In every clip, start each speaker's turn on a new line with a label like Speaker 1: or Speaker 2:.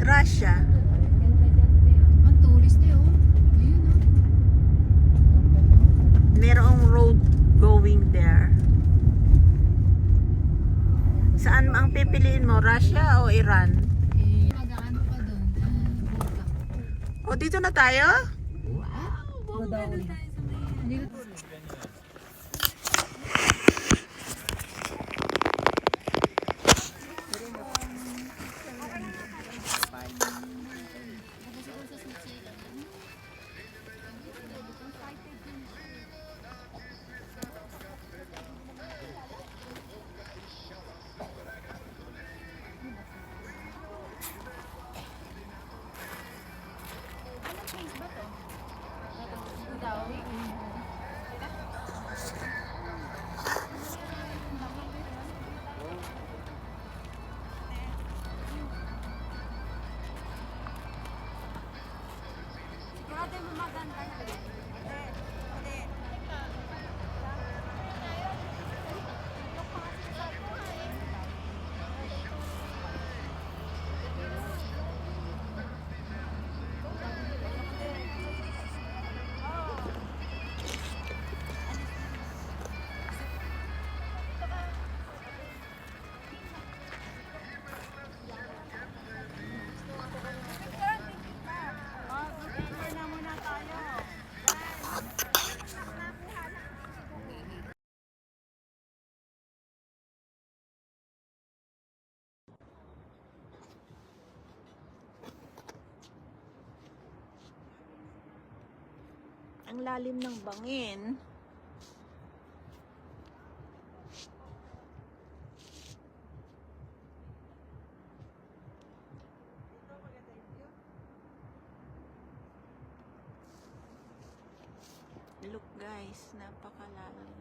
Speaker 1: Russia.
Speaker 2: Ang tourist eh, oh. Ayun, oh.
Speaker 1: Merong road going there. Saan ang pipiliin mo? Russia o Iran?
Speaker 2: Eh, mag-ano pa doon? Buka.
Speaker 1: O, dito na tayo?
Speaker 2: Wow! Bongga na tayo sa may...
Speaker 1: Ang lalim ng bangin. Look guys, napakalalim.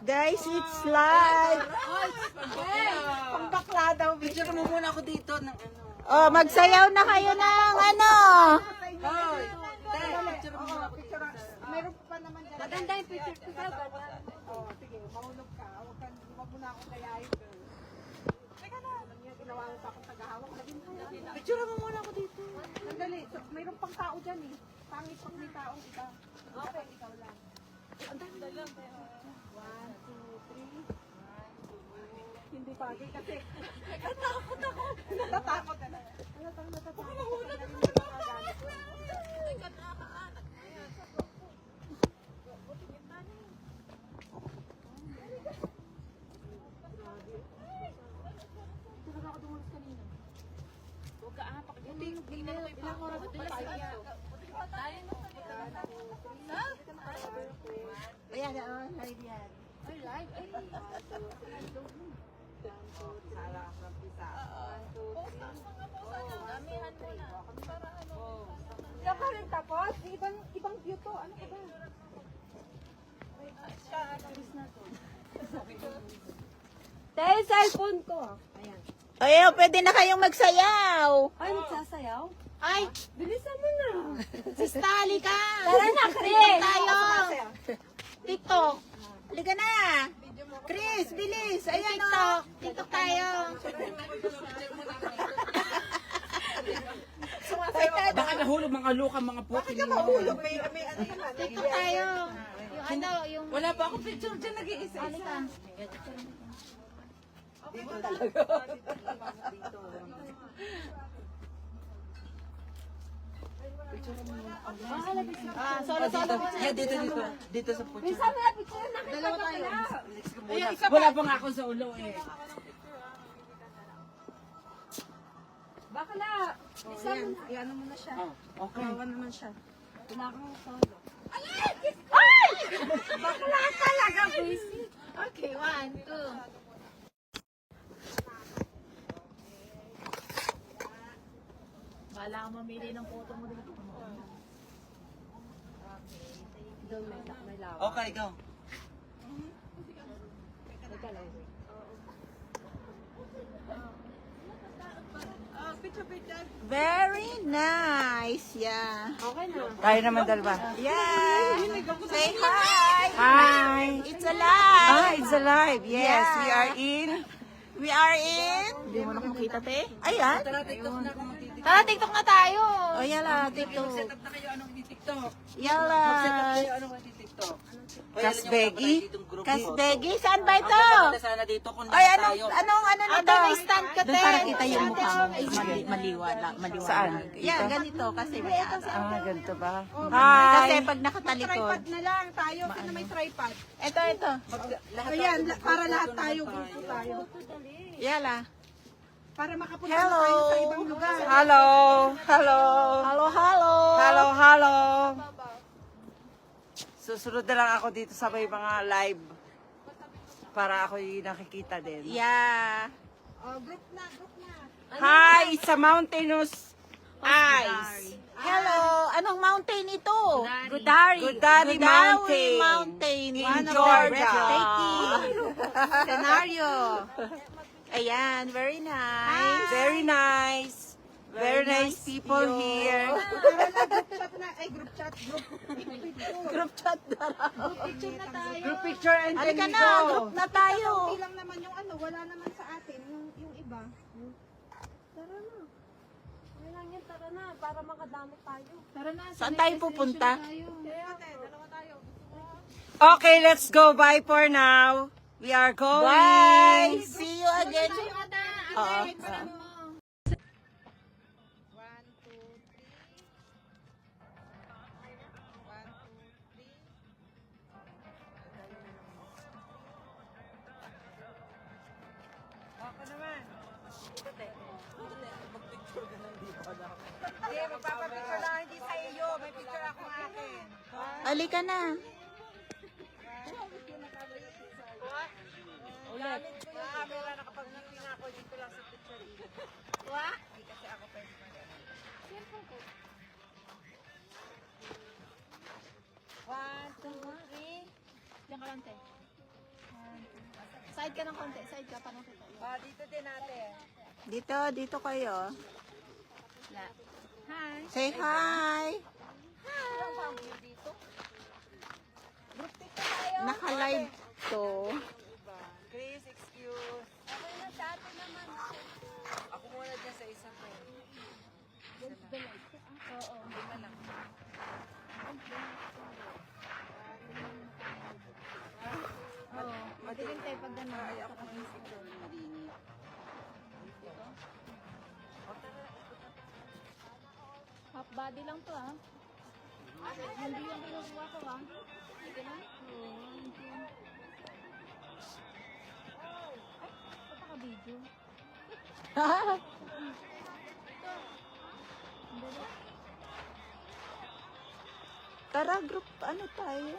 Speaker 1: Guys, it's live! Pambakla daw.
Speaker 3: Picture mo muna ako dito ng ano.
Speaker 1: Oh, magsayaw na kayo ng ano!
Speaker 3: Hoy! Picture mo muna ako dito.
Speaker 4: Meron pa naman dyan.
Speaker 2: Maganda yung picture ko sa
Speaker 4: Oh, sige, mahulog ka. Huwag mo na akong kayahin, girl. Teka na. Ginawa mo pa akong tagahawak.
Speaker 3: Picture mo muna ako dito.
Speaker 4: Sandali, so, mayroon pang tao dyan eh. Pangit pang may taong iba. Okay, ikaw lang. Ang dami na lang. 1, 2, 3. Hindi bagay kasi. Natakot ako. Natatakot ka na. Natatakot. Mahulog ako. Ilang oras pa tayo?
Speaker 1: Ayan, live yan.
Speaker 2: Ay, live. Ay,
Speaker 4: Sala ang pisa. 1, 2, 3.
Speaker 2: damihan mo na. Para ano.
Speaker 4: Ilan ka rin tapos? Ibang view to. Ano ka ba? Dahil cellphone ko. Ayan.
Speaker 1: Ayaw, pwede na kayong magsayaw.
Speaker 4: Ay, magsasayaw?
Speaker 1: Ay,
Speaker 4: Bilisan mo na.
Speaker 1: sistali ka.
Speaker 4: Tara na,
Speaker 1: TikTok tayo. TikTok. Halika na. Chris, bilis. Ayan o. TikTok tayo.
Speaker 3: Baka nahulog mga luka, mga puti ninyo.
Speaker 4: Mahulog. May ano naman.
Speaker 1: TikTok tayo.
Speaker 2: Yung ano, yung...
Speaker 3: Wala pa ako picture dyan, nag-iisa-isa.
Speaker 4: Dito talaga.
Speaker 1: Solo.
Speaker 3: Dito. Dito sa picture.
Speaker 4: Bilisan mo na, picture na.
Speaker 2: Dalawa tayo.
Speaker 3: Wala pa nga ako sa ulo eh.
Speaker 4: Bakla. Bilisan mo na. Iano mo na siya.
Speaker 3: Okay.
Speaker 4: Kawawa naman siya. Kailangan mo solo. Ay! Bakla ka lang!
Speaker 1: Okay, 1, 2. Bala ka mamili ng photo mo dito.
Speaker 3: Okay, go.
Speaker 1: Very nice, yeah.
Speaker 3: Tayo naman dalawa.
Speaker 1: Yeah. Say hi.
Speaker 3: Hi.
Speaker 1: It's alive.
Speaker 3: Ah, it's alive. Yes,
Speaker 1: Yeah.
Speaker 3: we are in.
Speaker 1: We are in. Hindi mo na makita, te. Ayan.
Speaker 3: Tara, TikTok na ako magtitiktok.
Speaker 1: Tara, TikTok na tayo. O, yala, TikTok.
Speaker 3: Mag-set up na kayo, anong i-tiktok?
Speaker 1: Yala.
Speaker 3: Mag-set up kayo, anong i-tiktok?
Speaker 1: Kasbegi? Kasbegi? Saan ba ito?
Speaker 3: Ang sana dito kung
Speaker 1: Ay,
Speaker 3: lahat
Speaker 1: anong,
Speaker 3: tayo.
Speaker 1: ano nito? May stand ka, te.
Speaker 2: Doon para kita yung mukha mo. Maliwa.
Speaker 3: Saan?
Speaker 1: Yan, ganito kasi may araw.
Speaker 3: Ah, ganito ba?
Speaker 1: Kasi
Speaker 3: Hi.
Speaker 1: pag nakatalikod.
Speaker 4: Tripod na lang tayo. Sino may tripod?
Speaker 1: Ito.
Speaker 4: Ayan, para lahat tayo. Grupo tayo.
Speaker 1: Yala.
Speaker 4: Para makapunta
Speaker 1: Hello.
Speaker 4: tayo sa ibang lugar.
Speaker 3: Hello. Hello. Hello. Susunod na lang ako dito sa may mga live para ako yung nakikita din.
Speaker 1: Yeah.
Speaker 4: Oh, group na.
Speaker 3: Hi, it's a mountainous eyes.
Speaker 1: Hello. Anong mountain ito?
Speaker 3: Godari Mountain.
Speaker 1: Mountain.
Speaker 3: In
Speaker 1: One of the
Speaker 3: Georgia.
Speaker 1: breathtaking scenario. Ayan, very nice.
Speaker 3: Very nice. Very nice people
Speaker 1: view.
Speaker 3: here.
Speaker 4: Group chat na. Ay, group chat.
Speaker 1: Group chat na raw.
Speaker 4: Picture na tayo.
Speaker 3: Group picture and then
Speaker 1: Halika
Speaker 3: we
Speaker 1: na,
Speaker 3: go.
Speaker 1: group na tayo.
Speaker 4: Hindi lang naman yung ano. Wala naman sa atin. Yung iba. Tara na. Wala lang yan. Tara na. Para makadamit tayo.
Speaker 2: Tara na.
Speaker 1: Saan tayo pupunta?
Speaker 4: Dalawa tayo.
Speaker 3: Okay, let's go. Bye for now. We are going.
Speaker 1: Bye. See you again. Oo.
Speaker 3: Ako naman. Hindi, magpapapicture lang. Hindi sa iyo. May picture ako ng akin.
Speaker 1: Halika na.
Speaker 3: Ulit. Yung camera nakapag-meeting ako dito lang sa picture. Hindi kasi ako pwede mag-ano. One, two, three.
Speaker 2: Diyan ka lang, te. Side ka ng konti. Side ka, parang kita.
Speaker 3: Dito din natin.
Speaker 1: Dito kayo.
Speaker 2: Hi.
Speaker 1: Say hi. Naka-live to.
Speaker 3: Chris, excuse. Ako muna dyan sa isa ko.
Speaker 2: Madilim tayo pag gano'n.
Speaker 3: Ay, ako muna yung picture ng Marini.
Speaker 2: Half body lang to, ah. Hindi yung kinukuha ko, ah. Sige na. Ay, ba't naka-video?
Speaker 1: Tara, group, ano tayo?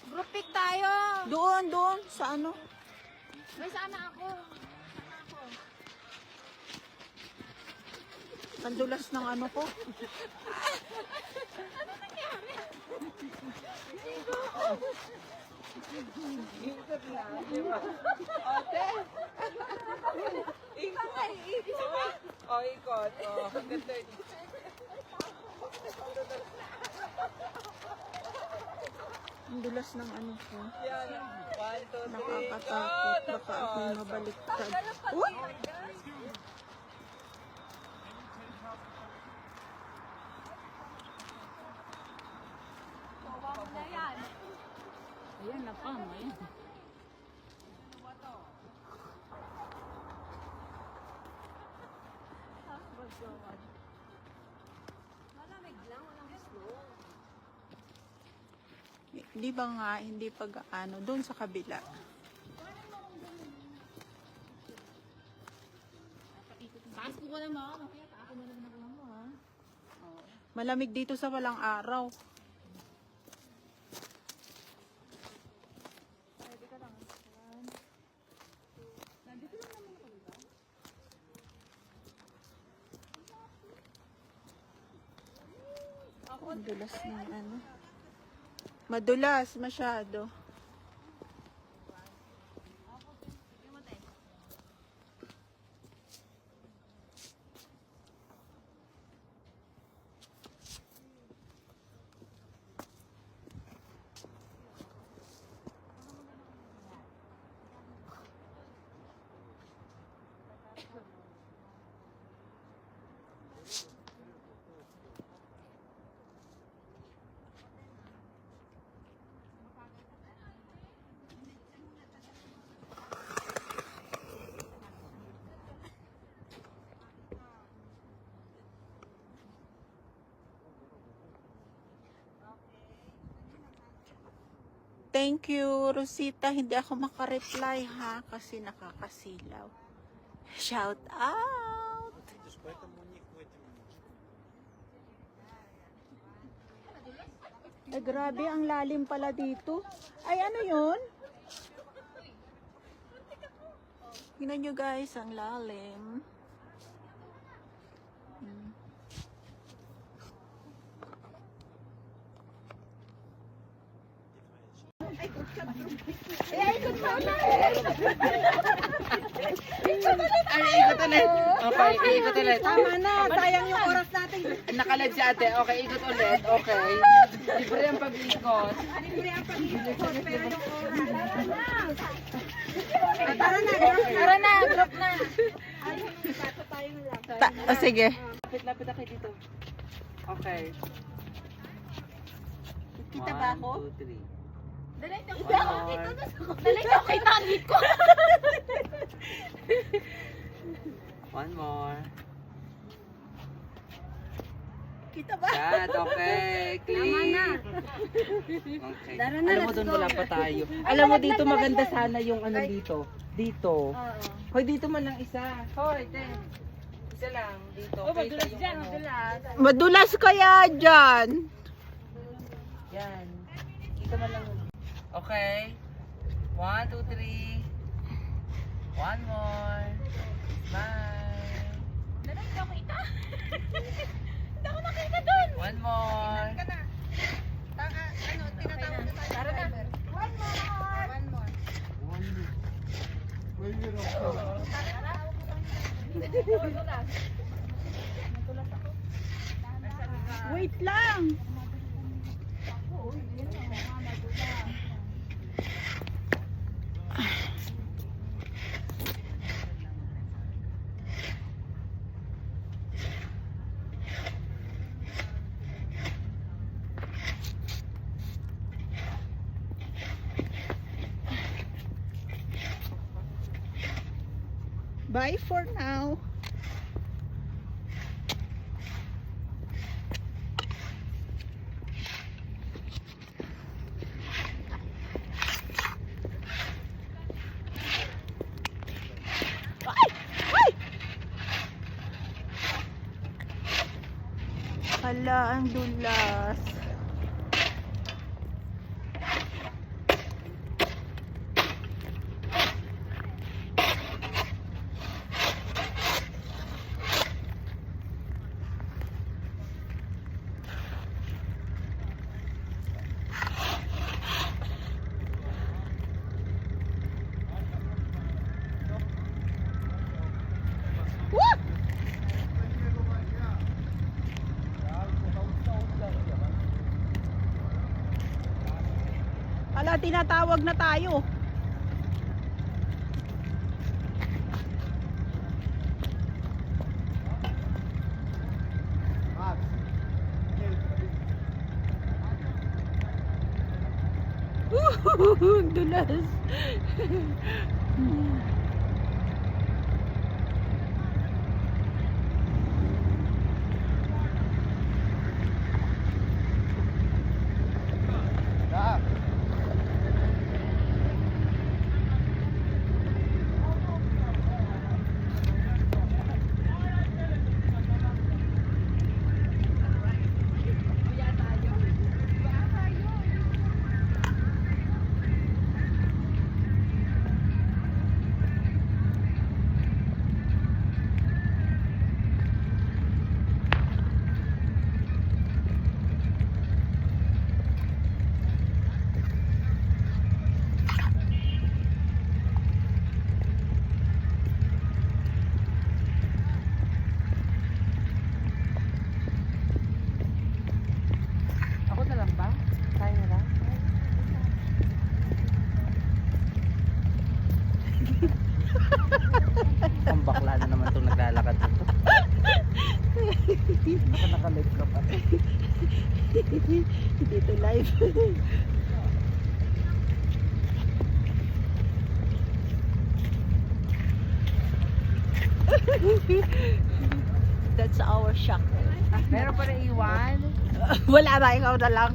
Speaker 2: Group pic tayo.
Speaker 1: Doon, sa ano?
Speaker 2: May sana ako.
Speaker 1: Kandulas ng ano ko.
Speaker 3: Oh, ikot. Oh, ganda yun.
Speaker 1: Ang dulas ng ano ko.
Speaker 3: Yan. One, two, three.
Speaker 1: Nakakatakot. Baka ako'y mabaliktad. Uy!
Speaker 2: Ayan, napam. Ayan.
Speaker 1: Di ba nga, hindi pag ano, doon sa kabila.
Speaker 2: Taas ko ka naman. Okay, taas mo naman ako mo, ha?
Speaker 1: Malamig dito sa walang araw. Madulas ng ano. Madulas masyado. Thank you, Rosita. Hindi ako makareply ha kasi nakakasilaw. Shout out! Ay, grabe, ang lalim pala dito. Ay, ano yun? Tingnan nyo guys, ang lalim.
Speaker 3: Ay, ikot ulit. Okay, ikot ulit.
Speaker 4: Tama na, sayang yung oras natin.
Speaker 3: Nakalag si ate. Okay, ikot ulit. Okay. Libre ang pag-ikot.
Speaker 4: Libre ang pag-ikot, pero yung oras.
Speaker 2: Tara na, drop na.
Speaker 1: Sige.
Speaker 3: Lapit na kayo dito. Okay.
Speaker 1: Kita ba ako?
Speaker 3: 1, 2, 3.
Speaker 2: Dalay na ako. Dalay na kay tangit ko.
Speaker 3: One more.
Speaker 1: Kita ba?
Speaker 3: Cut, okay. Clean. Okay. Alam mo doon wala pa tayo. Alam mo dito maganda sana yung ano dito. Dito. Hoy, dito man lang isa. Hoy, ten. Isa lang dito. Oh, madulas dyan, madulas.
Speaker 1: Madulas kaya dyan.
Speaker 3: Yan. Dito man lang. Okay. 1, 2, 3. One more. Smile.
Speaker 2: Dalay na ako ita. Hindi ako nakita dun.
Speaker 3: One more.
Speaker 2: Tara na.
Speaker 1: Wait lang. Bye for now. Hala, ang dulas. Hala, tinatawag na tayo. Dulas.
Speaker 4: Dito live. That's our shock.
Speaker 3: Meron pa na iwan?
Speaker 4: Wala na, ikaw na lang.